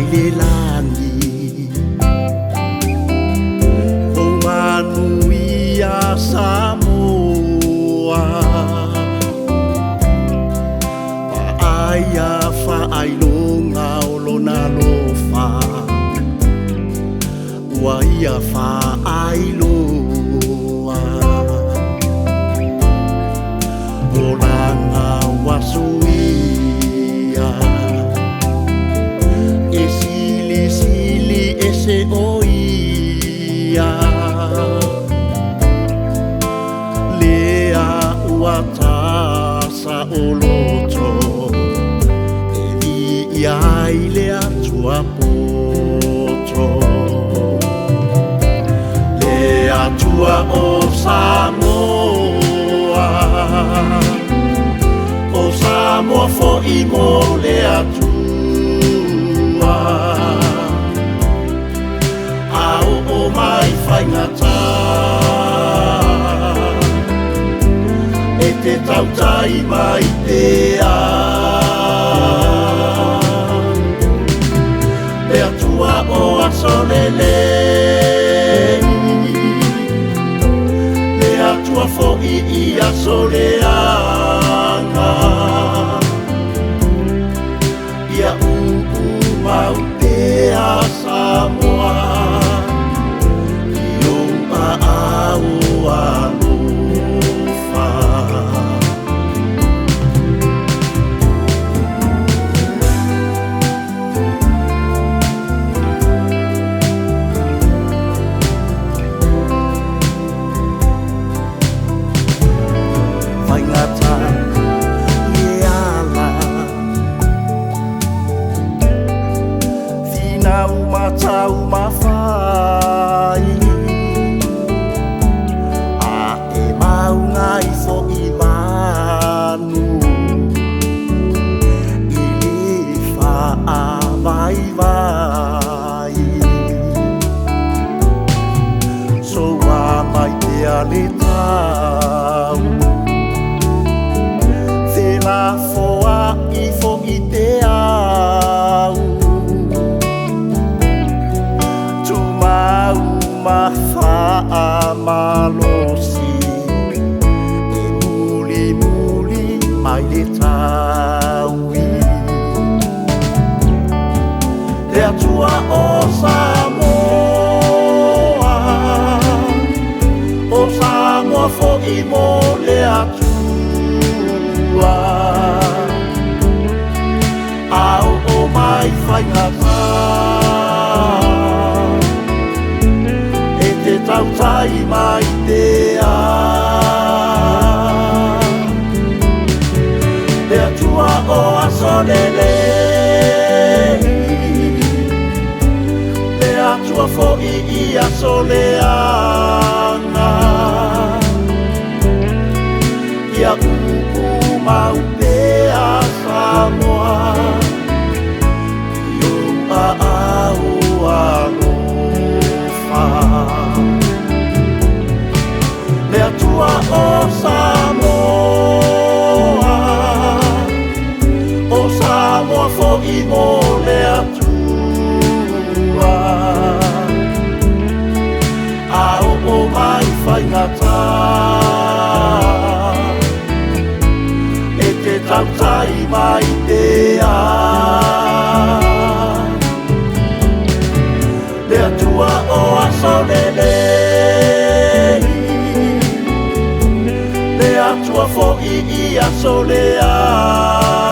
mai le langi o manuia Samoa paaya whaailonga o lona lofa ua ia whaailoa o langa wasuia e sili sili e se oia lea ua tasa o loto e li iai le atua poto le atua o Samoa o Samoa fo i mo le atua ao o mai whaingata e te tautai mai te a le atua o asolele le atua fo i asoleanga ia mau te a Samoa i o au alofa Whaingata le ala Finau matau mawhai a e mau ngai fo i manu i li wha vai vai so wa mai te ale tau te la foa i fo i te au tu mau ma wha malosi e muli muli mai le taui le atua o Samoa fo i mo le atua ao o mai whaingata e te tautai mai te a le atua o asolele le atua fo i asoleanga ia mau te a Samoa i o au alofa le atua o Samoa fo i mo le atua ao o mai whaingata tautai mai te a le atua o asolele le atua fo i asoleanga